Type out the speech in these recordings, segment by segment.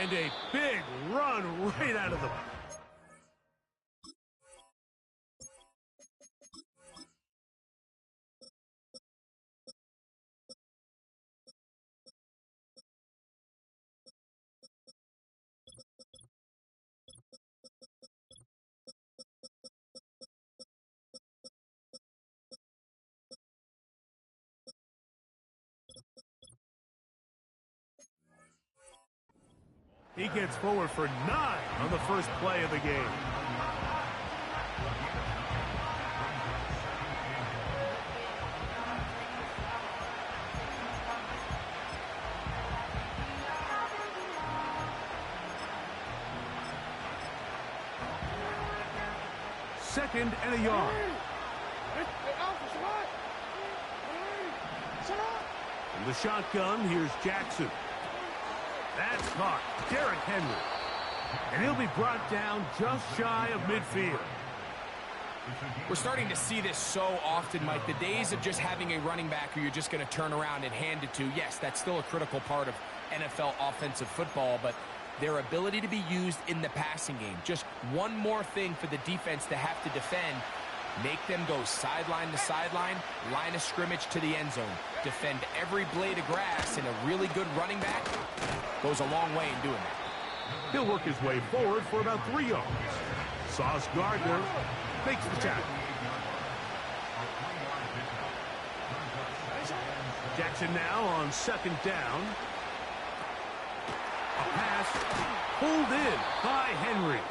And a big run right out of the... He gets forward for 9 on the first play of the game. Second and a yard. From the shotgun, here's Jackson. That's caught. Derrick Henry. And he'll be brought down just shy of midfield. We're starting to see this so often, Mike. The days of just having a running back who you're just going to turn around and hand it to, yes, that's still a critical part of NFL offensive football, but their ability to be used in the passing game. Just one more thing for the defense to have to defend. Make them go sideline to sideline, line of scrimmage to the end zone. Defend every blade of grass, and a really good running back goes a long way in doing that. He'll work his way forward for about 3 yards. Sauce Gardner makes the tackle. Jackson now on second down. A pass pulled in by Henry.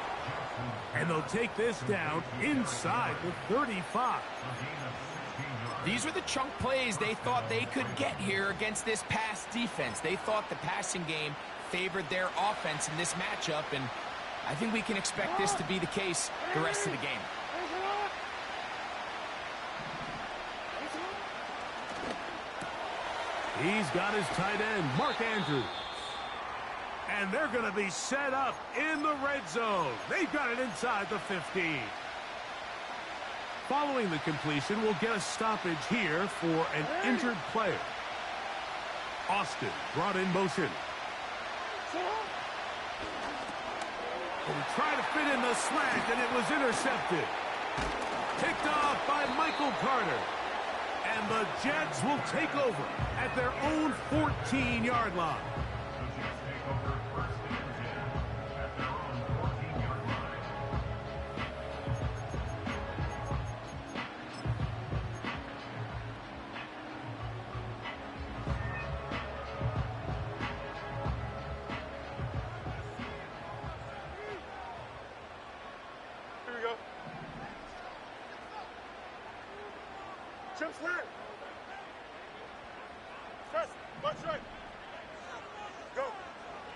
And they'll take this down inside the 35. These were the chunk plays they thought they could get here against this pass defense. They thought the passing game favored their offense in this matchup, and I think we can expect this to be the case the rest of the game. He's got his tight end, Mark Andrews. And they're going to be set up in the red zone. They've got it inside the 15. Following the completion, we'll get a stoppage here for an injured player. Austin brought in motion. And tried to fit in the slant, and it was intercepted. Picked off by Michael Carter. And the Jets will take over at their own 14-yard line.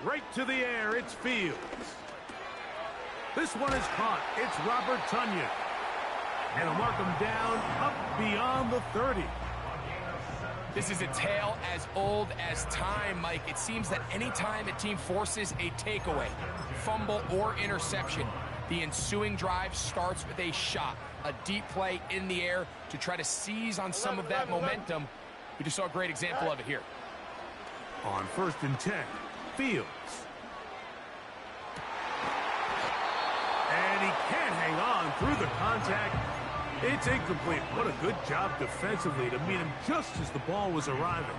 Right to the air, it's Fields. This one is caught. It's Robert Tonyan. And he'll mark him down up beyond the 30. This is a tale as old as time, Mike. It seems that any time a team forces a takeaway, fumble, or interception, the ensuing drive starts with a shot, a deep play in the air to try to seize on some of that momentum. We just saw a great example of it here. On 1st and 10, Fields. And he can't hang on through the contact. It's incomplete. What a good job defensively to meet him just as the ball was arriving.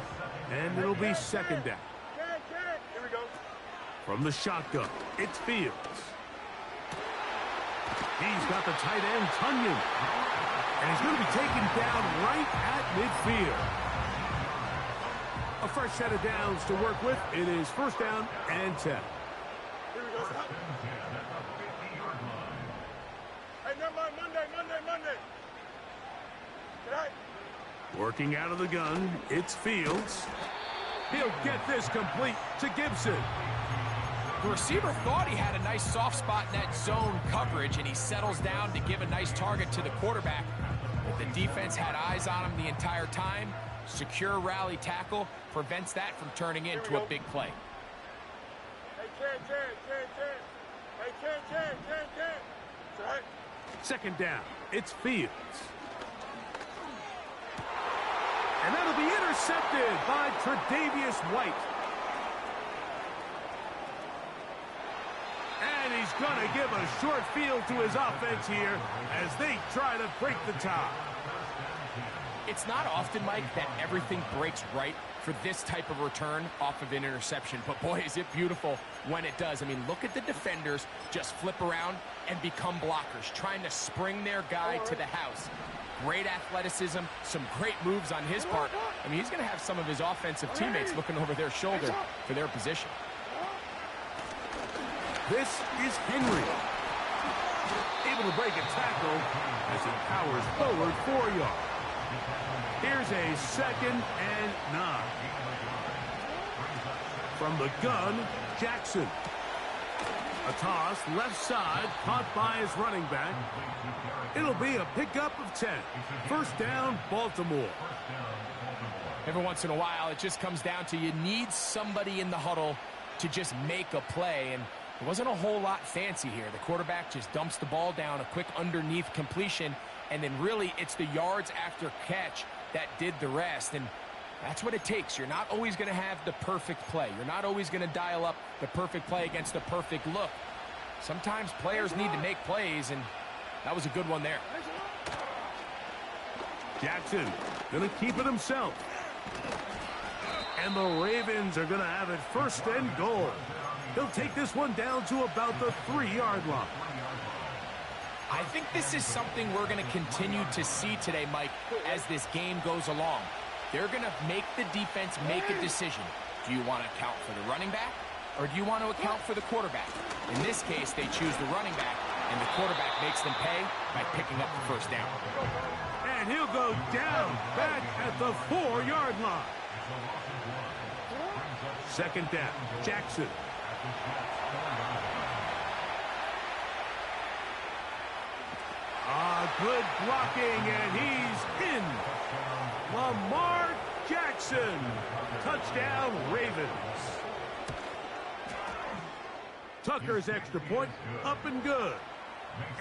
And it'll be 2nd down. Here we go. From the shotgun, it's Fields. He's got the tight end, Tonyan. And he's going to be taken down right at midfield. A fresh set of downs to work with. It is 1st down and 10. Here we go. Hey, never mind. Monday. Tonight. Working out of the gun, it's Fields. He'll get this complete to Gibson. The receiver thought he had a nice soft spot in that zone coverage, and he settles down to give a nice target to the quarterback. But the defense had eyes on him the entire time. Secure rally tackle prevents that from turning into a big play. Hey, Ken. Right. 2nd down, it's Fields. And that'll be intercepted by Tre'Davious White. He's going to give a short field to his offense here as they try to break the tie. It's not often, Mike, that everything breaks right for this type of return off of an interception. But, boy, is it beautiful when it does. I mean, look at the defenders just flip around and become blockers, trying to spring their guy to the house. Great athleticism, some great moves on his part. I mean, he's going to have some of his offensive teammates looking over their shoulder for their position. This is Henry. Able to break a tackle as he powers forward 4 yards. Here's a 2nd and 9. From the gun, Jackson. A toss left side, caught by his running back. It'll be a pickup of 10. First down, Baltimore. Every once in a while, it just comes down to you need somebody in the huddle to just make a play. And there wasn't a whole lot fancy here. The quarterback just dumps the ball down, a quick underneath completion, and then really it's the yards after catch that did the rest. And that's what it takes. You're not always going to have the perfect play. You're not always going to dial up the perfect play against the perfect look. Sometimes players need to make plays, and that was a good one there. Jackson going to keep it himself. And the Ravens are going to have it 1st and goal. He'll take this one down to about the 3-yard line. I think this is something we're going to continue to see today, Mike, as this game goes along. They're going to make the defense make a decision. Do you want to account for the running back, or do you want to account for the quarterback? In this case, they choose the running back, and the quarterback makes them pay by picking up the 1st down. And he'll go down back at the 4-yard line. 2nd down, Jackson. Good blocking, and he's in. Lamar Jackson. Touchdown, Ravens. Tucker's extra point, up and good.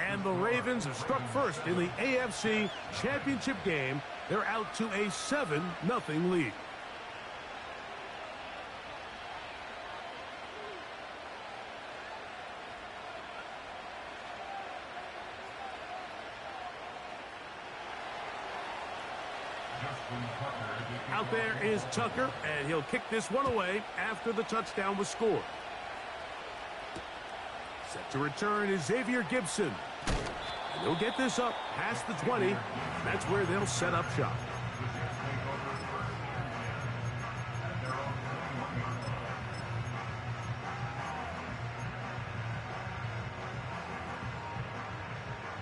And the Ravens have struck first in the AFC Championship game. They're out to a 7-0 lead. Out there is Tucker, and he'll kick this one away after the touchdown was scored. Set to return is Xavier Gibson. And he'll get this up past the 20. That's where they'll set up shop.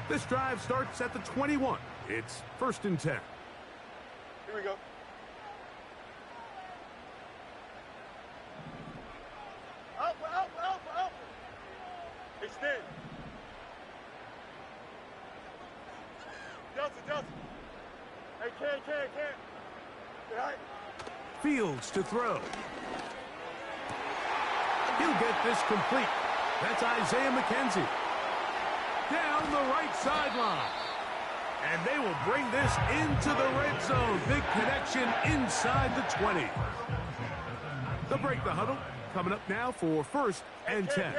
This drive starts at the 21. It's 1st and 10. Here we go. Out. Extend. Delta. Hey, can't. Right. Fields to throw. He'll get this complete. That's Isaiah McKenzie. Down the right sideline. And they will bring this into the red zone. Big connection inside the 20. They'll break the huddle. Coming up now for 1st and 10.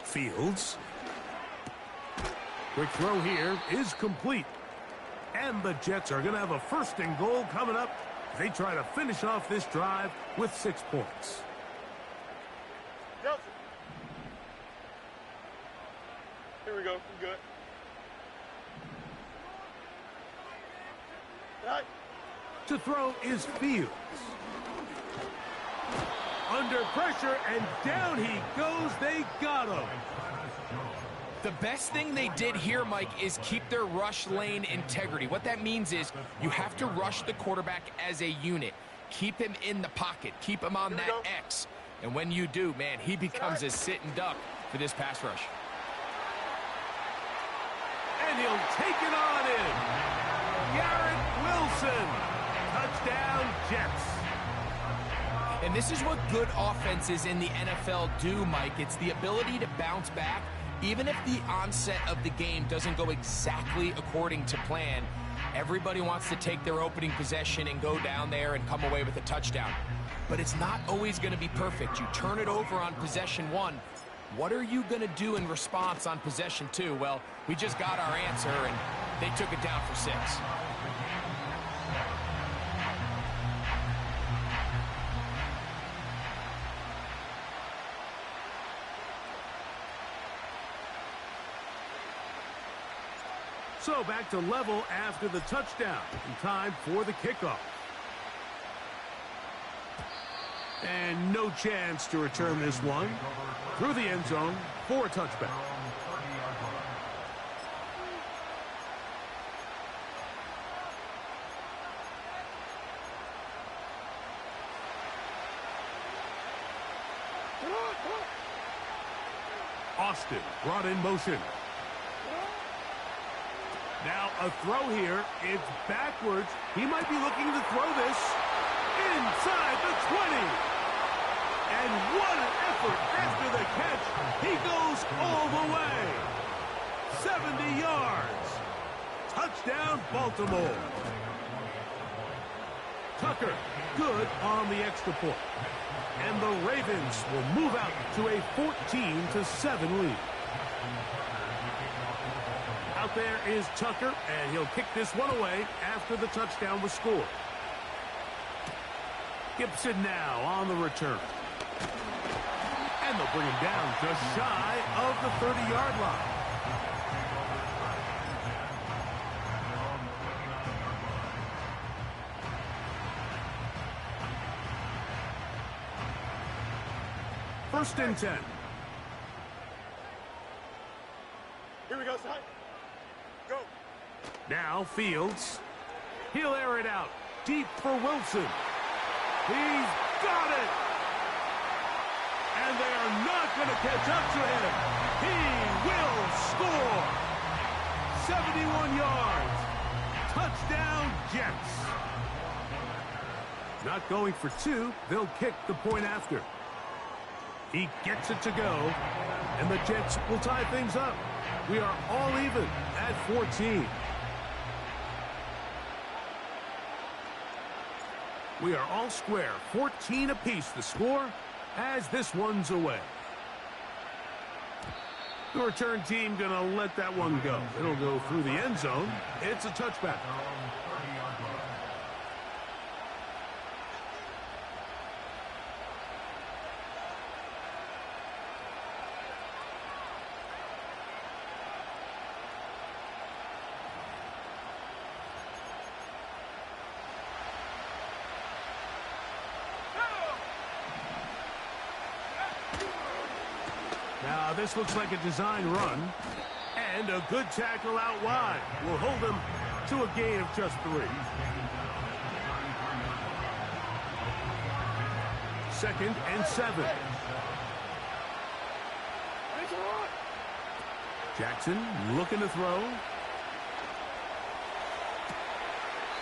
Fields. Quick throw here is complete. And the Jets are going to have a 1st and goal coming up. They try to finish off this drive with 6 points. Here we go. We're good. Right. To throw is Fields. Under pressure, and down he goes. They got him. The best thing they did here, Mike, is keep their rush lane integrity. What that means is you have to rush the quarterback as a unit. Keep him in the pocket. Keep him on that X. And when you do, man, he becomes a sitting duck for this pass rush. And he'll take it on in. Garrett Wilson. Touchdown, Jets. And this is what good offenses in the NFL do, Mike. It's the ability to bounce back. Even if the onset of the game doesn't go exactly according to plan, everybody wants to take their opening possession and go down there and come away with a touchdown. But it's not always going to be perfect. You turn it over on possession 1. What are you going to do in response on possession 2? Well, we just got our answer, and they took it down for 6. So back to level after the touchdown. And time for the kickoff. And no chance to return this one. Through the end zone for a touchback. Austin brought in motion. Now a throw here. It's backwards. He might be looking to throw this inside the 20. And what an effort after the catch. He goes all the way. 70 yards. Touchdown, Baltimore. Tucker, good on the extra point. And the Ravens will move out to a 14-7 lead. Out there is Tucker, and he'll kick this one away after the touchdown was scored. Gibson now on the return. And they'll bring him down just shy of the 30-yard line. First and 10. Here we go, son. Go. Now Fields. He'll air it out. Deep for Wilson. He's got it. And they are not going to catch up to him. He will score. 71 yards. Touchdown, Jets. Not going for 2. They'll kick the point after. He gets it to go. And the Jets will tie things up. We are all even at 14. We are all square. 14 apiece the score as this one's away. The return team going to let that one go. It'll go through the end zone. It's a touchback. Now, this looks like a design run. And a good tackle out wide will hold him to a gain of just 3. Second and 7. Jackson looking to throw.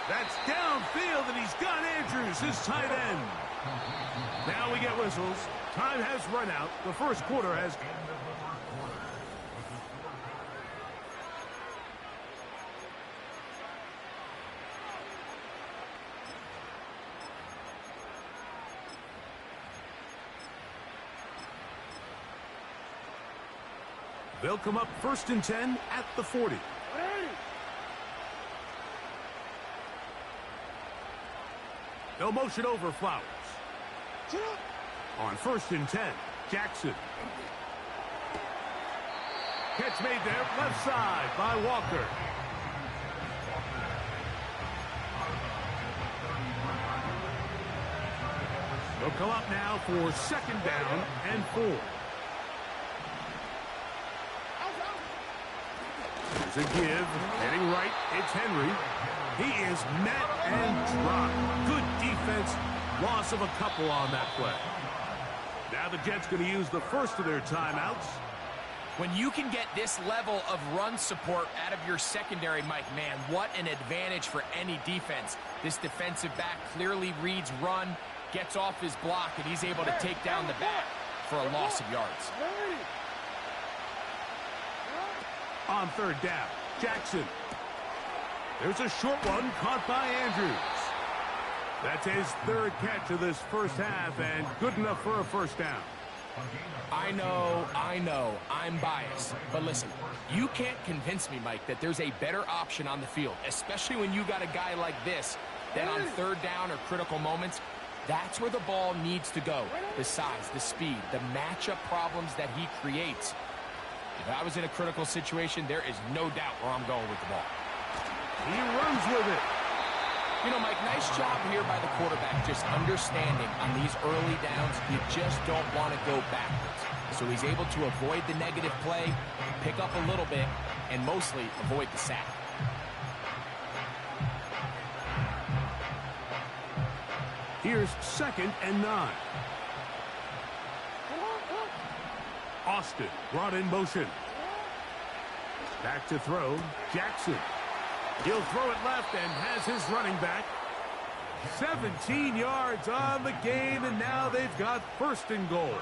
That's downfield, and he's got Andrews, his tight end. Now we get whistles. Time has run out. The first quarter has... They'll come up first and 10 at the 40. They'll motion over Flowers. On first and 10, Jackson. Catch made there, left side by Walker. They'll come up now for second down and 4. There's a give, heading right, it's Henry. He is met and dropped. Good defense, loss of a couple on that play. Now the Jets going to use the first of their timeouts. When you can get this level of run support out of your secondary, Mike, man, what an advantage for any defense. This defensive back clearly reads run, gets off his block, and he's able to take down the back for a loss of yards. On third down, Jackson. There's a short one caught by Andrews. That's his third catch of this first half and good enough for a first down. I know, I'm biased. But listen, you can't convince me, Mike, that there's a better option on the field, especially when you got a guy like this, that on third down or critical moments, that's where the ball needs to go. The size, the speed, the matchup problems that he creates. If I was in a critical situation, there is no doubt where I'm going with the ball. He runs with it. You know, Mike, nice job here by the quarterback, just understanding on these early downs, you just don't want to go backwards. So he's able to avoid the negative play, pick up a little bit, and mostly avoid the sack. Here's 2nd and 9. Austin brought in motion. Back to throw, Jackson. He'll throw it left and has his running back. 17 yards on the game, and now they've got 1st and goal.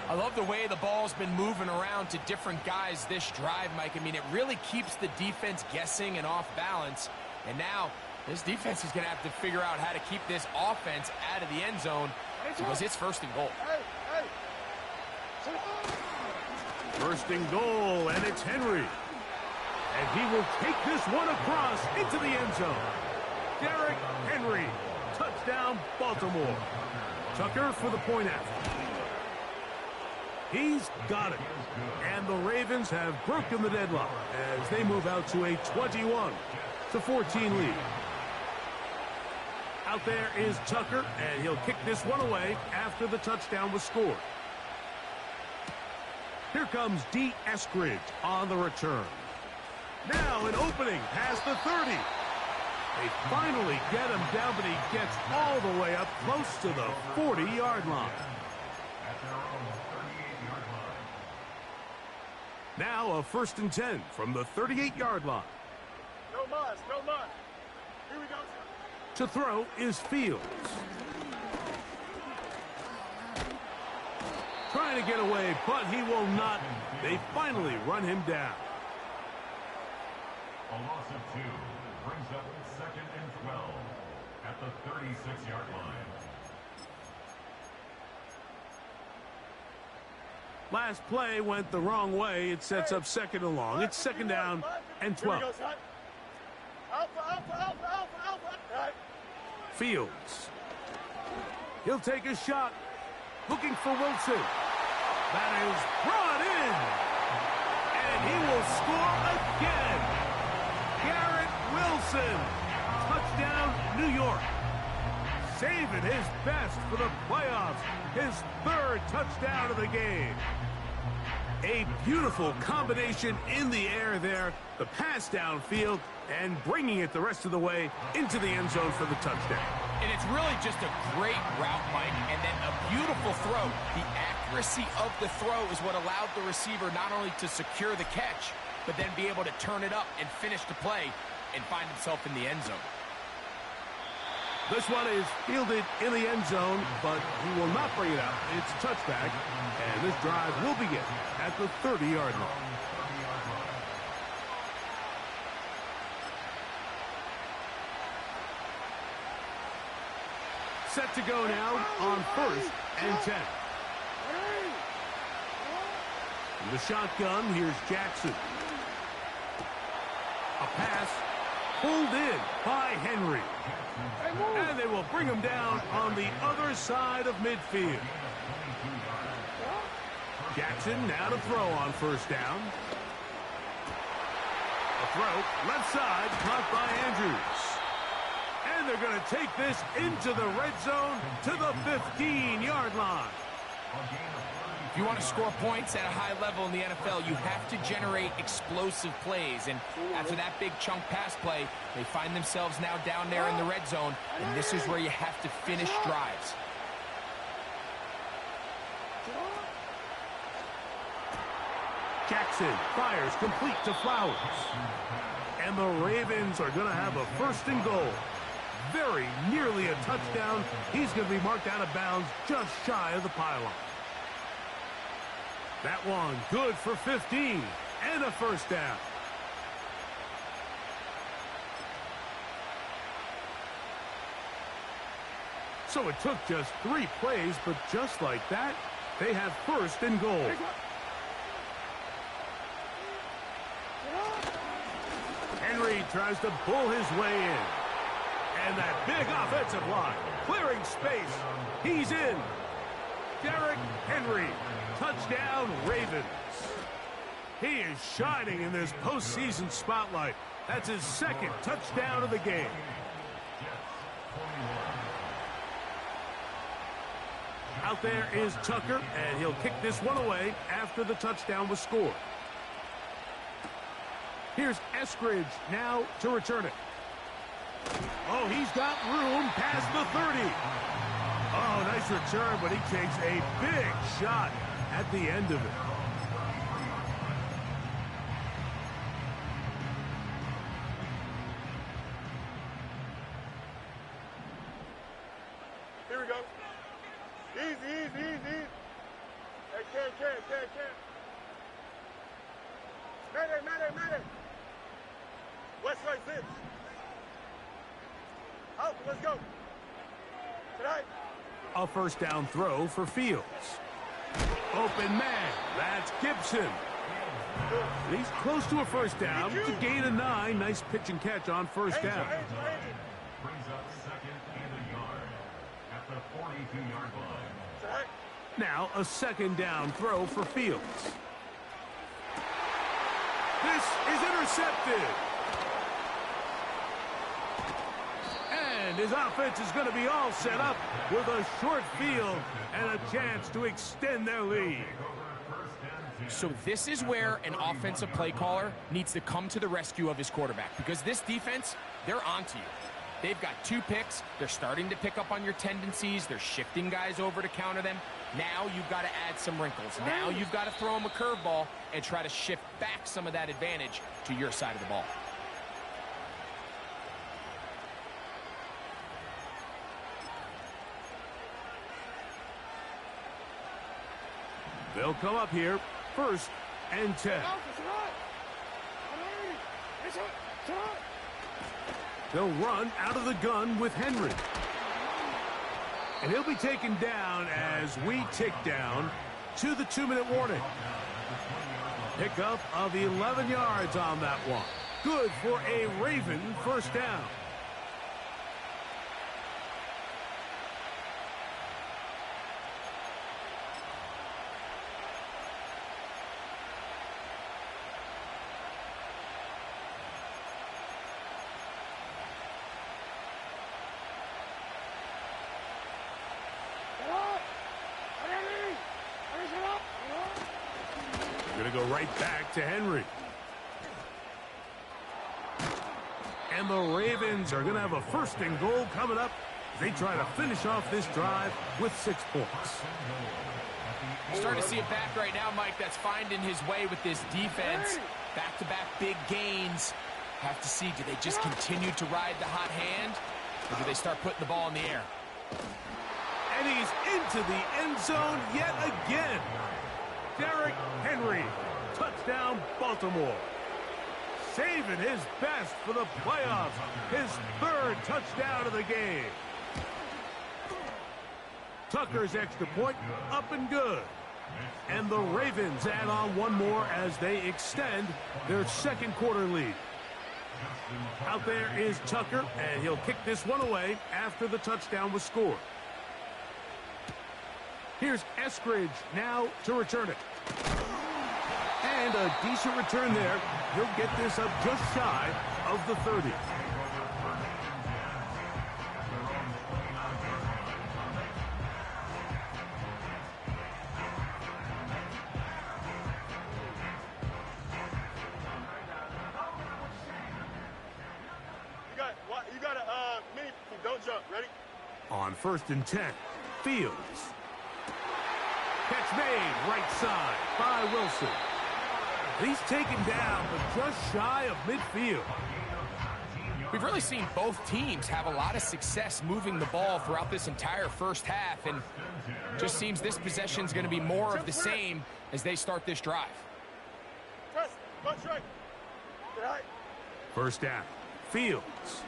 I love the way the ball's been moving around to different guys this drive, Mike. I mean, it really keeps the defense guessing and off balance. And now this defense is going to have to figure out how to keep this offense out of the end zone because it's 1st and goal. 1st and goal, and it's Henry. And he will take this one across into the end zone. Derrick Henry, touchdown Baltimore. Tucker for the point after. He's got it. And the Ravens have broken the deadlock as they move out to a 21-14 lead. Out there is Tucker, and he'll kick this one away after the touchdown was scored. Here comes D. Eskridge on the return. Now an opening past the 30. They finally get him down, but he gets all the way up close to the 40-yard line. Now a 1st and 10 from the 38-yard line. No muss, no muss. Here we go. To throw is Fields. Trying to get away, but he will not. They finally run him down. A loss of 2 brings up 2nd and 12 at the 36-yard line. Last play went the wrong way. It sets up 2nd and long. It's 2nd down and 12. Fields. He'll take a shot. Looking for Wilson. That is brought in. And he will score again. Garrett Wilson. Touchdown, New York. Saving his best for the playoffs. His 3rd touchdown of the game. A beautiful combination in the air there. The pass downfield and bringing it the rest of the way into the end zone for the touchdown. And it's really just a great route, Mike, and then a beautiful throw. The accuracy of the throw is what allowed the receiver not only to secure the catch, but then be able to turn it up and finish the play and find himself in the end zone. This one is fielded in the end zone, but he will not bring it out. It's a touchback, and this drive will begin at the 30-yard line. Set to go now on 1st and 10. In the shotgun, here's Jackson. A pass pulled in by Henry. And they will bring him down on the other side of midfield. Jackson now to throw on 1st down. A throw, left side, caught by Andrews. And they're going to take this into the red zone to the 15-yard line. If you want to score points at a high level in the NFL, you have to generate explosive plays. And after that big chunk pass play, they find themselves now down there in the red zone. And this is where you have to finish drives. Jackson fires complete to Flowers. And the Ravens are going to have a 1st and goal. Very nearly a touchdown. He's going to be marked out of bounds just shy of the pylon. That one good for 15 and a 1st down. So it took just 3 plays, but just like that, they have first and goal. Henry tries to pull his way in. And that big offensive line, clearing space. He's in. Derrick Henry, touchdown Ravens. He is shining in this postseason spotlight. That's his second touchdown of the game. Out there is Tucker, and he'll kick this one away after the touchdown was scored. Here's Eskridge now to return it. Oh, he's got room past the 30. Oh, nice return, but he takes a big shot at the end of it. Here we go. Easy. Hey, can. Madden. West right six. Out, let's go. Tonight. A first down throw for Fields. Open man, that's Gibson. He's close to a first down to gain a 9. Nice pitch and catch on first down. Brings up second and a yard at the 42-yard line. Now a second down throw for Fields. This is intercepted. And his offense is going to be all set up with a short field and a chance to extend their lead. So this is where an offensive play caller needs to come to the rescue of his quarterback, because this defense, they're onto you. They've got 2 picks. They're starting to pick up on your tendencies. They're shifting guys over to counter them. Now you've got to add some wrinkles. Now you've got to throw them a curveball and try to shift back some of that advantage to your side of the ball. They'll come up here, first and 10. They'll run out of the gun with Henry. And he'll be taken down as we tick down to the 2-minute warning. Pickup of 11 yards on that one. Good for a Raven first down. Going to go right back to Henry. And the Ravens are going to have a first and goal coming up. They try to finish off this drive with 6 points. You're starting to see it back right now, Mike, that's finding his way with this defense. Back-to-back big gains. Have to see, do they just continue to ride the hot hand, or do they start putting the ball in the air? And he's into the end zone yet again. Derrick Henry, touchdown Baltimore. Saving his best for the playoffs. His 3rd touchdown of the game. Tucker's extra point up and good. And the Ravens add on one more as they extend their 2nd quarter lead. Out there is Tucker, and he'll kick this one away after the touchdown was scored. Here's Eskridge now to return it. And a decent return there. He'll get this up just shy of the 30. You got a mini, don't jump, ready? On 1st and 10, Fields. Catch made, right side by Wilson. He's taken down, but just shy of midfield. We've really seen both teams have a lot of success moving the ball throughout this entire first half, and just seems this possession is going to be more of the same as they start this drive. Press, punch right. First down, Fields.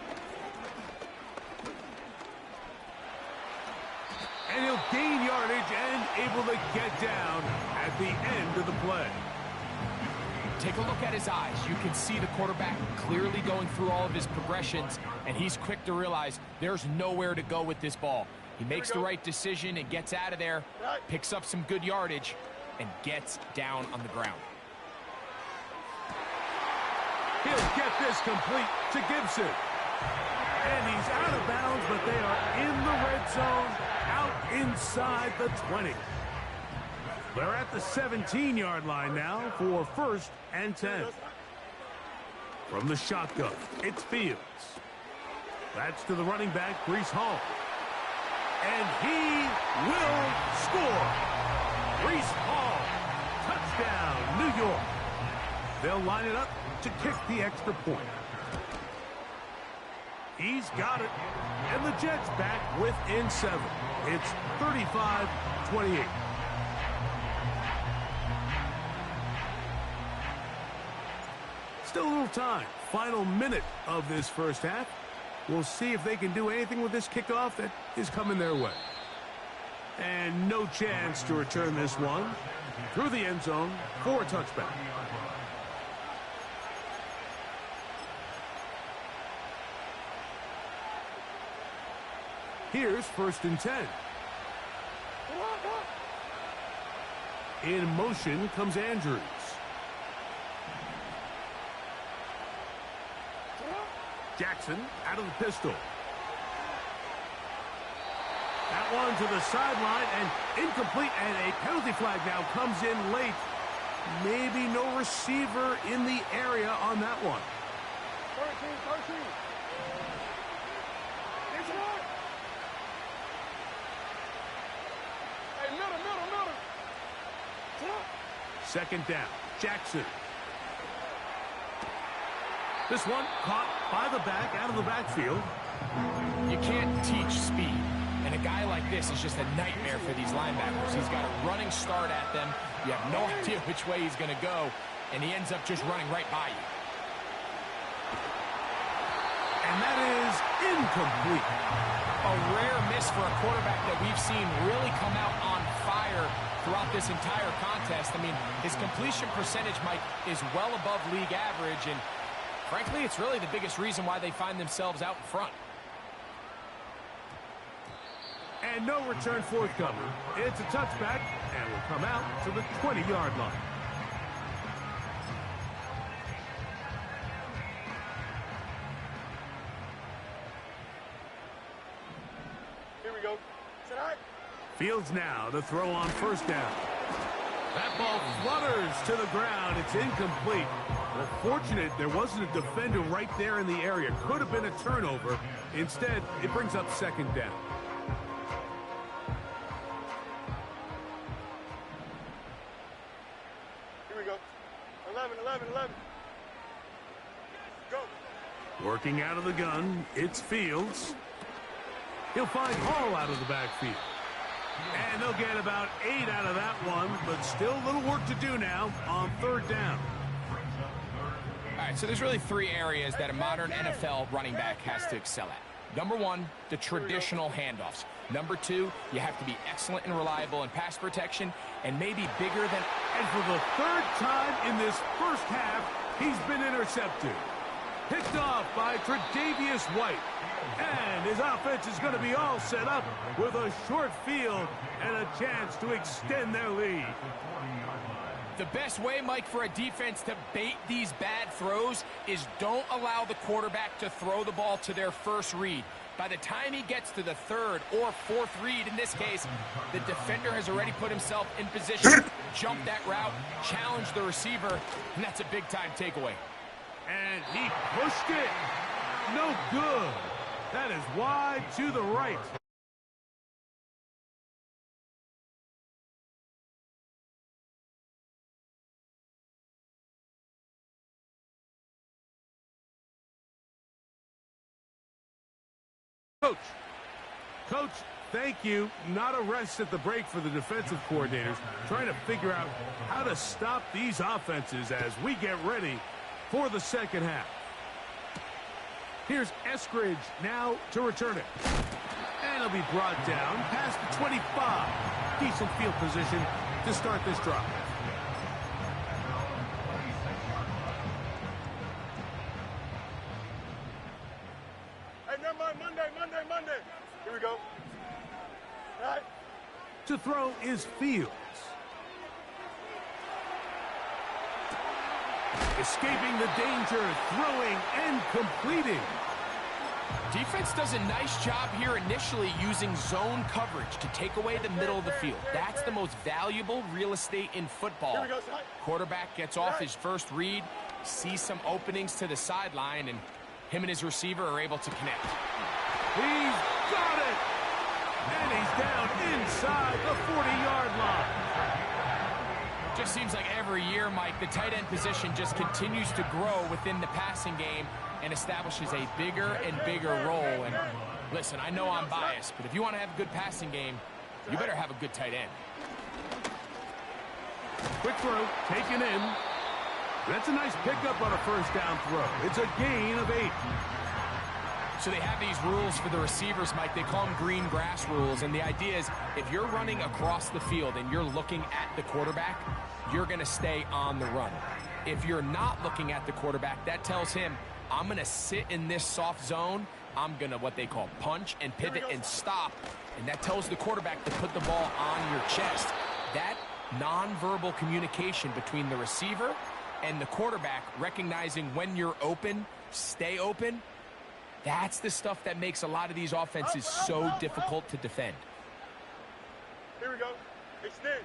And he'll gain yardage and able to get down at the end of the play. Take a look at his eyes. You can see the quarterback clearly going through all of his progressions, and he's quick to realize there's nowhere to go with this ball. He makes the right decision and gets out of there, picks up some good yardage, and gets down on the ground. He'll get this complete to Gibson. And he's out of bounds, but they are in the red zone, out inside the 20. They're at the 17-yard line now for 1st and 10. From the shotgun, it's Fields. That's to the running back, Breece Hall. And he will score. Breece Hall, touchdown, New York. They'll line it up to kick the extra point. He's got it. And the Jets back within 7. It's 35-28. Still a little time. Final minute of this first half. We'll see if they can do anything with this kickoff that is coming their way. And no chance to return this one through the end zone for a touchback. Here's 1st and 10. In motion comes Andrews. Jackson out of the pistol. That one to the sideline and incomplete, and a penalty flag now comes in late. Maybe no receiver in the area on that one. 13. It's one. Hey, middle. 2nd down. Jackson. This one caught by the back, out of the backfield. You can't teach speed, and a guy like this is just a nightmare for these linebackers. He's got a running start at them. You have no idea which way he's going to go, and he ends up just running right by you. And that is incomplete. A rare miss for a quarterback that we've seen really come out on fire throughout this entire contest. I mean, his completion percentage, Mike, is well above league average, and frankly, it's really the biggest reason why they find themselves out in front. And no return forthcoming. It's a touchback, and will come out to the 20-yard line. Here we go. Sit high. Fields now to throw on 1st down. That ball flutters to the ground. It's incomplete. Well, fortunate there wasn't a defender right there in the area. Could have been a turnover. Instead, it brings up 2nd down. Here we go. 11. Go. Working out of the gun, it's Fields. He'll find Hall out of the backfield. And they'll get about 8 out of that one, but still a little work to do now on 3rd down. All right, so there's really 3 areas that a modern NFL running back has to excel at. Number 1, the traditional handoffs. Number 2, you have to be excellent and reliable in pass protection, and maybe bigger than... And for the 3rd time in this first half, he's been intercepted. Picked off by Tre'Davious White. And his offense is going to be all set up with a short field and a chance to extend their lead. The best way, Mike, for a defense to bait these bad throws is don't allow the quarterback to throw the ball to their first read. By the time he gets to the 3rd or 4th read, in this case, the defender has already put himself in position, jump that route, challenge the receiver, and that's a big-time takeaway. And he pushed it. No good. That is wide to the right. Coach, thank you. Not a rest at the break for the defensive coordinators, trying to figure out how to stop these offenses as we get ready for the 2nd half. Here's Eskridge now to return it. And He'll be brought down past the 25. Decent field position to start this drive. Hey, never mind. Monday. Here we go. All right. To throw is Fields. Escaping the danger, throwing and completing. Defense does a nice job here initially using zone coverage to take away the middle of the field. That's the most valuable real estate in football. Quarterback gets off his first read, sees some openings to the sideline, and him and his receiver are able to connect. He's got it! And he's down inside the 40-yard line. Just seems like every year, Mike, the tight end position just continues to grow within the passing game and establishes a bigger and bigger role. And listen, I know I'm biased, but if you want to have a good passing game, you better have a good tight end. Quick throw, taken in. That's a nice pickup on a first down throw. It's a gain of 8. So they have these rules for the receivers, Mike. They call them green grass rules. And the idea is if you're running across the field and you're looking at the quarterback, you're going to stay on the run. If you're not looking at the quarterback, that tells him, I'm going to sit in this soft zone. I'm going to what they call punch and pivot and stop. And that tells the quarterback to put the ball on your chest. That nonverbal communication between the receiver and the quarterback, recognizing when you're open, stay open, that's the stuff that makes a lot of these offenses so difficult to defend. Here we go. Extend.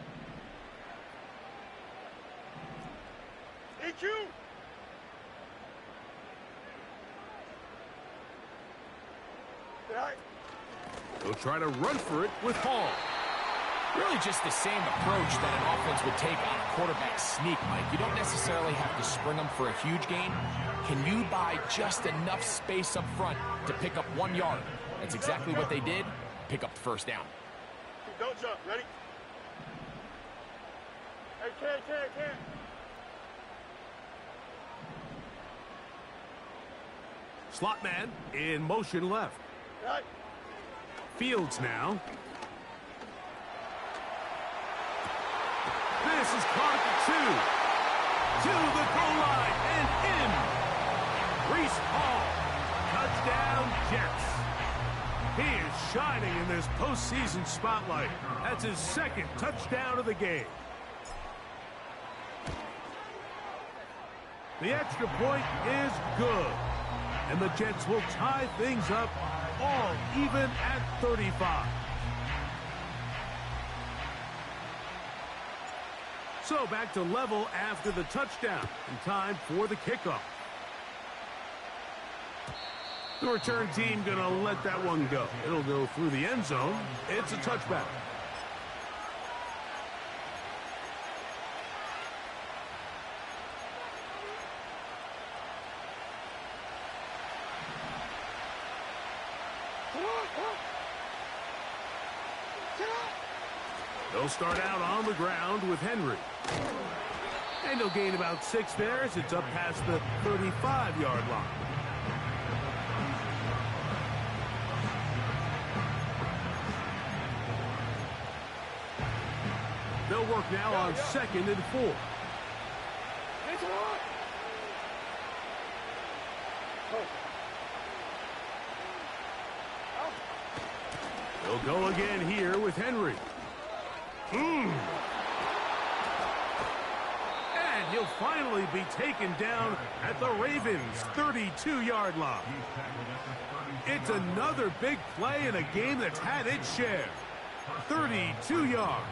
EQ. They'll try to run for it with Hall. Really just the same approach that an offense would take on a quarterback sneak, Mike. You don't necessarily have to spring them for a huge gain. Can you buy just enough space up front to pick up 1 yard? That's exactly what they did. Pick up the first down. Don't jump. Ready? Hey, can. Slot man in motion left. Right. Fields now. This is caught at the 2. To the goal line and in. Breece Hall. Touchdown, Jets. He is shining in this postseason spotlight. That's his second touchdown of the game. The extra point is good. And the Jets will tie things up all even at 35. So back to level after the touchdown. And time for the kickoff. The return team going to let that one go. It'll go through the end zone. It's a touchback. They'll start out on the ground with Henry. And he'll gain about 6 there as it's up past the 35-yard line. They'll work now on 2nd and 4. They'll go again here with Henry. And he'll finally be taken down at the Ravens' 32-yard line. It's another big play in a game that's had its share. 32 yards.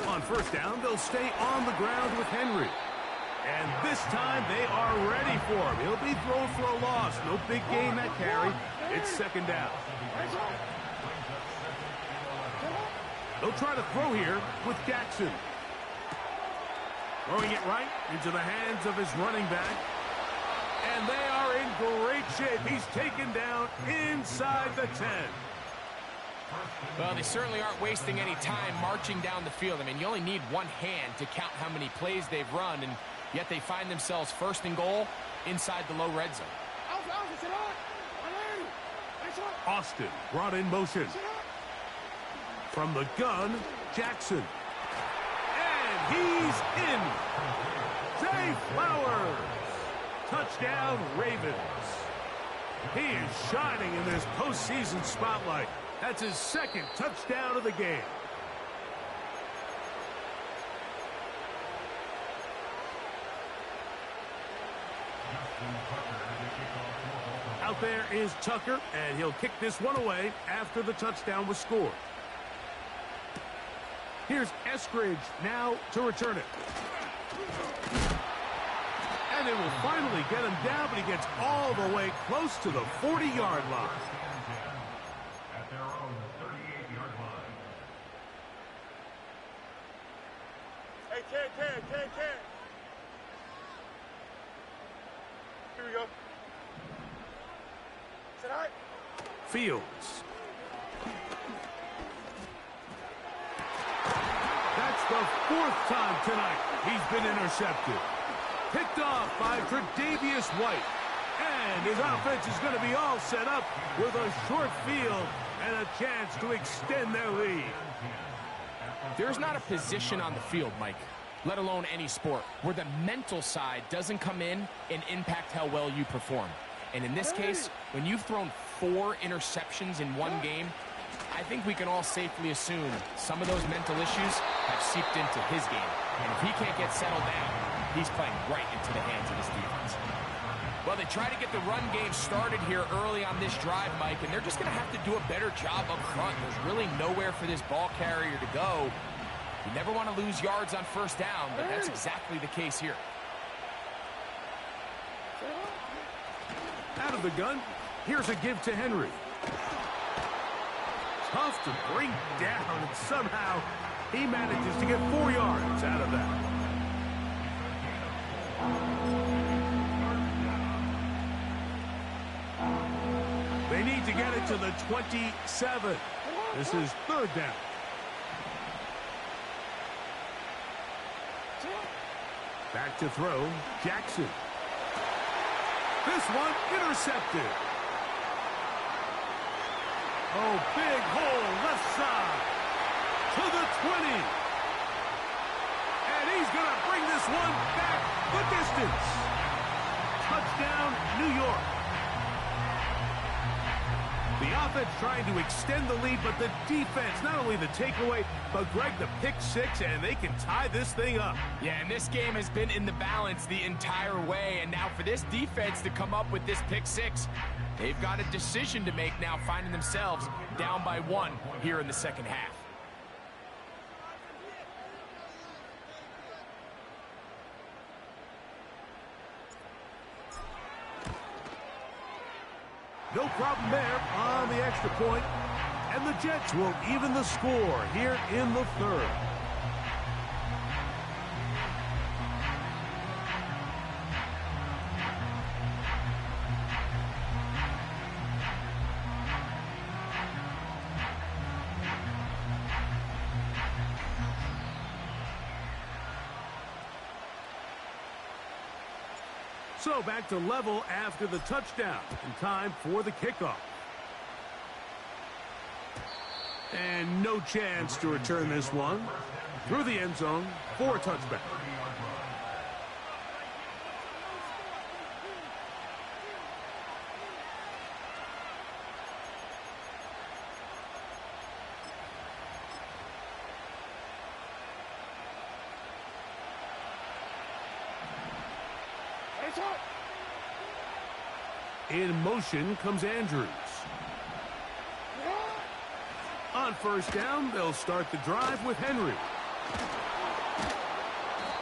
On first down, they'll stay on the ground with Henry. And this time they are ready for him. He'll be thrown for a loss. No big gain that carry. It's 2nd down. They'll try to throw here with Jackson. Throwing it right into the hands of his running back. And they are in great shape. He's taken down inside the 10. Well, they certainly aren't wasting any time marching down the field. I mean, you only need one hand to count how many plays they've run, and yet they find themselves first and goal inside the low red zone. Austin brought in motion. From the gun, Jackson. And he's in. Zay Flowers. Touchdown, Ravens. He is shining in this postseason spotlight. That's his second touchdown of the game. Out there is Tucker, and he'll kick this one away after the touchdown was scored. Here's Eskridge now to return it. And they will finally get him down, but he gets all the way close to the 40-yard line. At their own 38-yard line. Hey, Ken. Here we go. Sit high. Fields. That's the fourth time tonight he's been intercepted. Picked off by Tre'Davious White. And his offense is going to be all set up with a short field and a chance to extend their lead. There's not a position on the field, Mike, let alone any sport, where the mental side doesn't come in and impact how well you perform. And in this case, when you've thrown 4 interceptions in one game, I think we can all safely assume some of those mental issues have seeped into his game. And if he can't get settled down, he's playing right into the hands of his defense. Well, they try to get the run game started here early on this drive, Mike, and they're just going to have to do a better job up front. There's really nowhere for this ball carrier to go. You never want to lose yards on first down, but that's exactly the case here. Out of the gun, here's a give to Henry. Tough to bring down, and somehow he manages to get 4 yards out of that. They need to get it to the 27. This is third down. Back to throw, Jackson. This one intercepted. Oh, big hole left side to the 20. And he's going to bring this one back the distance. Touchdown, New York. The offense trying to extend the lead, but the defense, not only the takeaway, but Greg, the pick 6, and they can tie this thing up. Yeah, and this game has been in the balance the entire way, and now for this defense to come up with this pick 6, they've got a decision to make now, finding themselves down by 1 here in the second half. No problem there on the extra point. And the Jets will even the score here in the third. So back to level after the touchdown, and time for the kickoff. And no chance to return this one. Through the end zone for a touchback. In motion comes Andrews. On first down, they'll start the drive with Henry.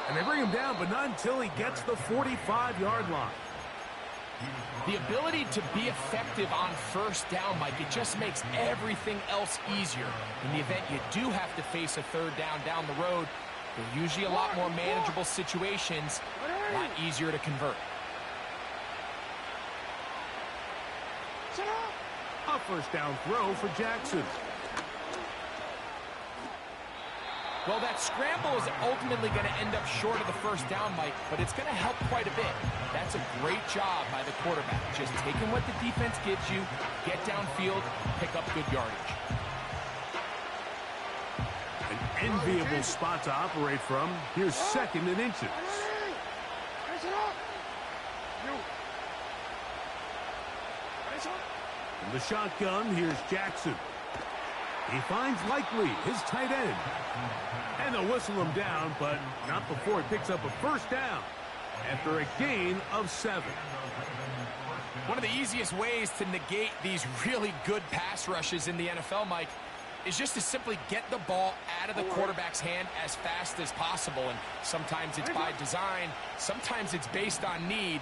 And they bring him down, but not until he gets the 45-yard line. The ability to be effective on first down, Mike, it just makes everything else easier. In the event you do have to face a third down the road, they're usually a lot more manageable situations, a lot easier to convert. A first down throw for Jackson. Well, that scramble is ultimately going to end up short of the first down, Mike, but it's going to help quite a bit. That's a great job by the quarterback. Just taking what the defense gives you, get downfield, pick up good yardage. An enviable spot to operate from. Here's second and inches. In the shotgun, here's Jackson. He finds Likely, his tight end. And they'll whistle him down, but not before he picks up a first down after a gain of 7. One of the easiest ways to negate these really good pass rushes in the NFL, Mike, is just to simply get the ball out of the quarterback's hand as fast as possible. And sometimes it's by design, sometimes it's based on need.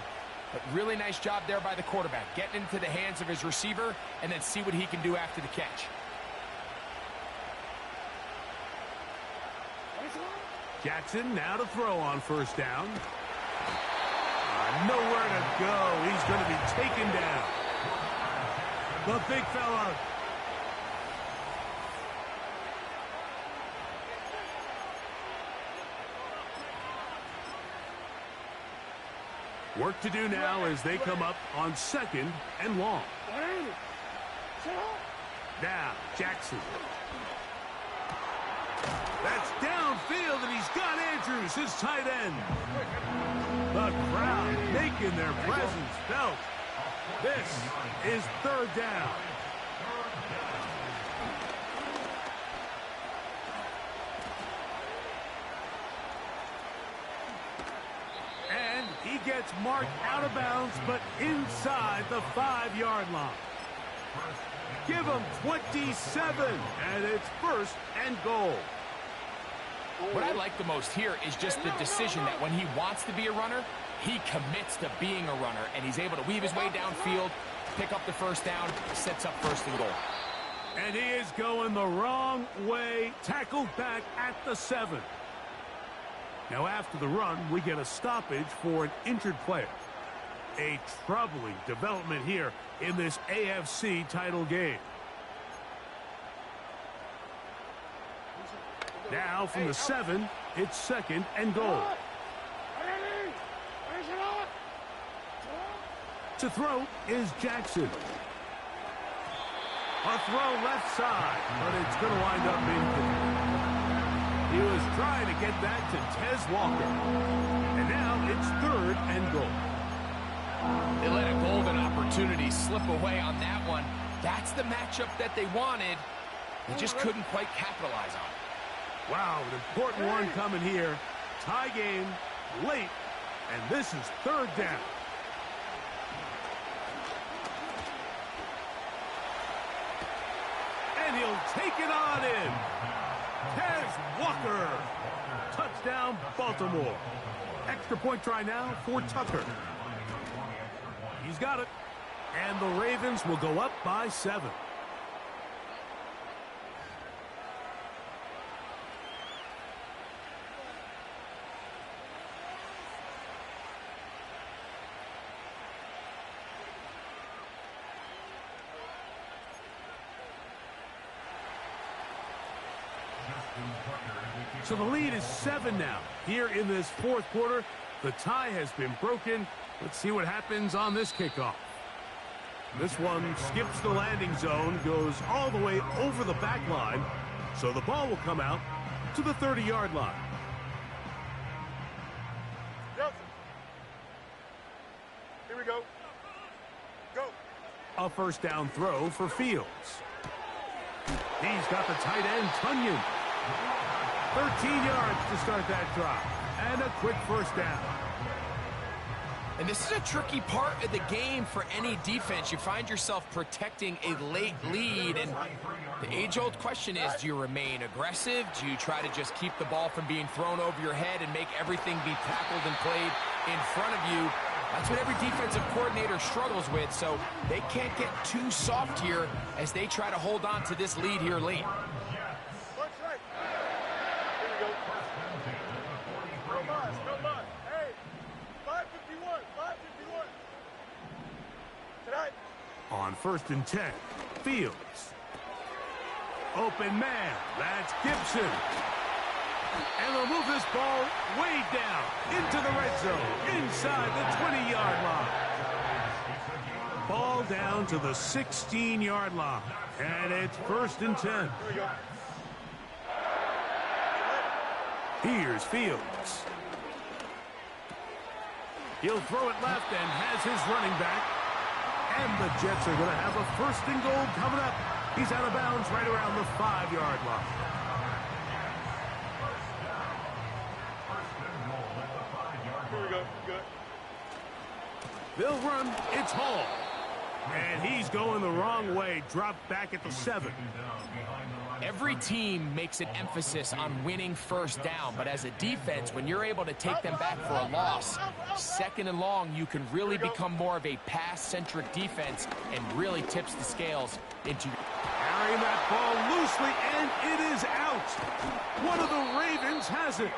But really nice job there by the quarterback, getting into the hands of his receiver and then see what he can do after the catch. Jackson now to throw on first down. Nowhere to go. He's going to be taken down. The big fella. Work to do now as they come up on second and long. Now, Jackson. That's downfield, and he's got Andrews, his tight end. The crowd making their presence felt. This is third down. And he gets marked out of bounds, but inside the 5-yard line. Give him 27, and it's first and goal. What I like the most here is just the decision that when he wants to be a runner, he commits to being a runner, and he's able to weave his way downfield, pick up the first down, sets up first and goal. And he is going the wrong way, tackled back at the 7. Now after the run, we get a stoppage for an injured player. A troubling development here in this AFC title game. Now from the 7, it's second and goal. To throw is Jackson. A throw left side, but it's going to wind up incomplete. He was trying to get that to Tez Walker. And now it's third and goal. They let a golden opportunity slip away on that one. That's the matchup that they wanted. They just couldn't quite capitalize on it. Wow, an important one coming here. Tie game, late, and this is third down. And he'll take it on in. Tez Walker. Touchdown, Baltimore. Extra point try now for Tucker. He's got it. And the Ravens will go up by 7. So the lead is 7 now. Here in this fourth quarter, the tie has been broken. Let's see what happens on this kickoff. This one skips the landing zone, goes all the way over the back line. So the ball will come out to the 30-yard line. Here we go. Go. A first down throw for Fields. He's got the tight end, Tunyon. 13 yards to start that drive. And a quick first down. And this is a tricky part of the game for any defense. You find yourself protecting a late lead, and the age-old question is, do you remain aggressive? Do you try to just keep the ball from being thrown over your head and make everything be tackled and played in front of you? That's what every defensive coordinator struggles with, so they can't get too soft here as they try to hold on to this lead here late. On first and 10, Fields. Open man, that's Gibson. And they'll move this ball way down into the red zone, inside the 20-yard line. Ball down to the 16-yard line. And it's 1st and 10. Here's Fields. He'll throw it left and has his running back. And the Jets are going to have a 1st and goal coming up. He's out of bounds right around the 5-yard line. Here we go. Good. They'll run. It's Hall. And he's going the wrong way. Dropped back at the 7. Every team makes an emphasis on winning 1st down, but as a defense, when you're able to take them back for a loss, 2nd and long, you can really become more of a pass-centric defense and really tips the scales into carrying that ball loosely, and it is out. One of the Ravens has it.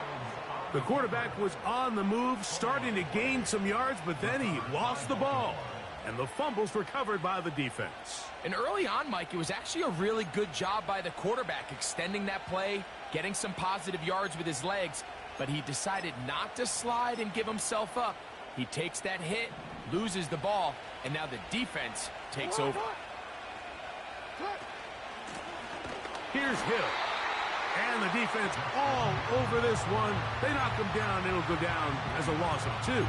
The quarterback was on the move, starting to gain some yards, but then he lost the ball. And the fumble's recovered by the defense. And early on, Mike, it was actually a really good job by the quarterback, extending that play, getting some positive yards with his legs, but he decided not to slide and give himself up. He takes that hit, loses the ball, and now the defense takes over. Here's Hill. And the defense all over this one. They knock him down. It'll go down as a loss of 2.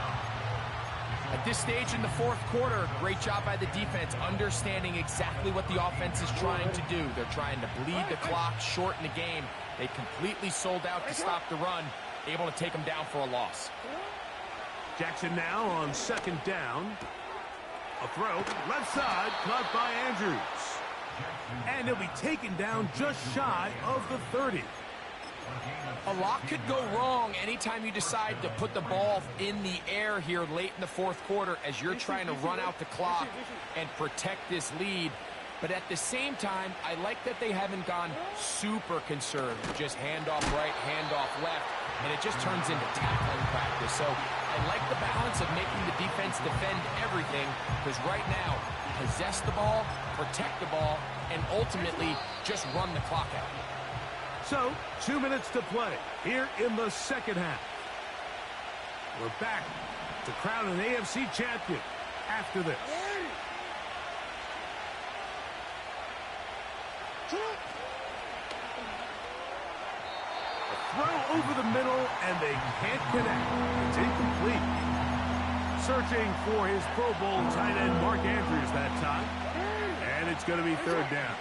At this stage in the 4th quarter, great job by the defense, understanding exactly what the offense is trying to do. They're trying to bleed the clock, shorten the game. They completely sold out to stop the run, able to take them down for a loss. Jackson now on 2nd down. A throw, left side, caught by Andrews. And he'll be taken down just shy of the 30. A lot could go wrong anytime you decide to put the ball in the air here late in the 4th quarter as you're trying to run out the clock and protect this lead. But at the same time, I like that they haven't gone super conservative. Just handoff right, handoff left, and it just turns into tackling practice. So I like the balance of making the defense defend everything, because right now, possess the ball, protect the ball, and ultimately just run the clock out. So, 2 minutes to play here in the 2nd half. We're back to crown an AFC champion after this. A throw over the middle, and they can't connect. It's incomplete. Searching for his Pro Bowl tight end, Mark Andrews, that time. And it's going to be 3rd down.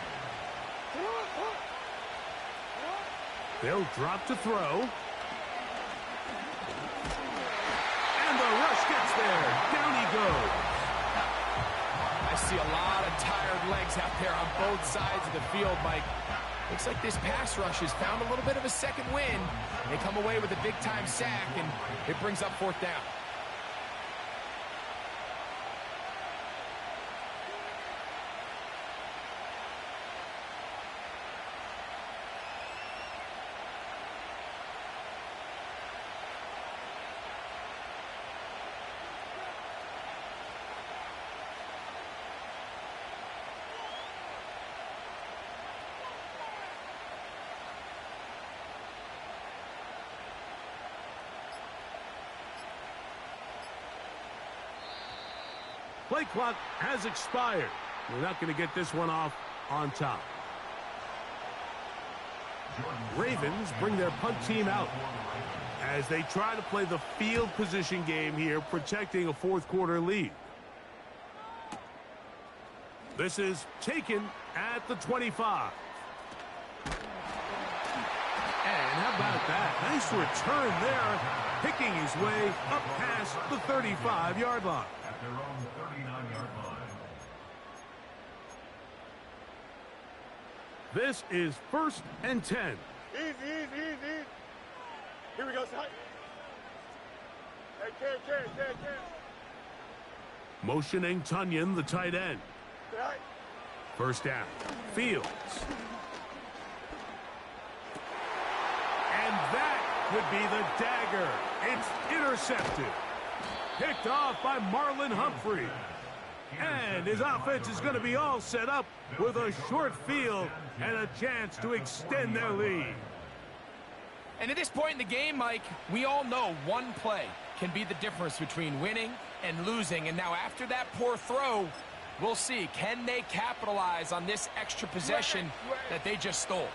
They'll drop to throw. And the rush gets there. Down he goes. I see a lot of tired legs out there on both sides of the field, Mike. Looks like this pass rush has found a little bit of a second wind. They come away with a big-time sack, and it brings up 4th down. Play clock has expired. We're not going to get this one off on top. Ravens bring their punt team out as they try to play the field position game here, protecting a 4th quarter lead. This is taken at the 25. And how about that? Nice return there, picking his way up past the 35-yard line. At their own 39-yard line. This is 1st and 10. Easy. Here we go, son. Hey, Cam. Motioning Tunyon, the tight end. Right. 1st down. Fields. And that could be the dagger. It's intercepted. Picked off by Marlon Humphrey. And his offense is going to be all set up with a short field and a chance to extend their lead. And at this point in the game, Mike, we all know one play can be the difference between winning and losing. And now after that poor throw, we'll see, can they capitalize on this extra possession that they just stole?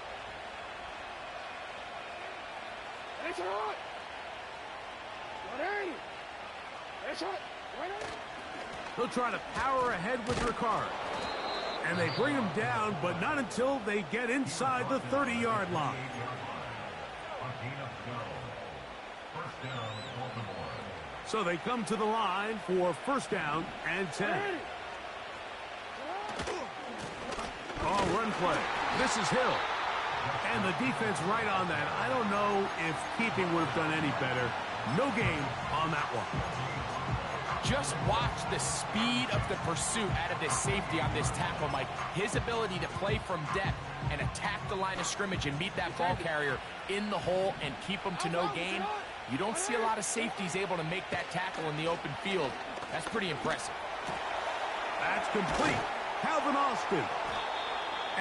They'll try to power ahead with Ricard. And they bring him down, but not until they get inside the 30-yard line. So they come to the line for first down and 10. Oh, run play. This is Hill. And the defense right on that. I don't know if keeping would have done any better. No gain on that one. Just watch the speed of the pursuit out of this safety on this tackle, Mike. His ability to play from depth and attack the line of scrimmage and meet that ball carrier in the hole and keep him to no gain. You don't see a lot of safeties able to make that tackle in the open field. That's pretty impressive. That's complete. Calvin Austin.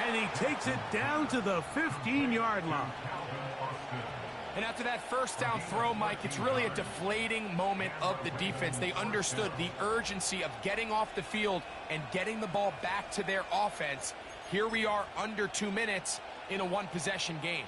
And he takes it down to the 15-yard line. And after that first down throw, Mike, it's really a deflating moment of the defense. They understood the urgency of getting off the field and getting the ball back to their offense. Here we are under 2 minutes in a one-possession game.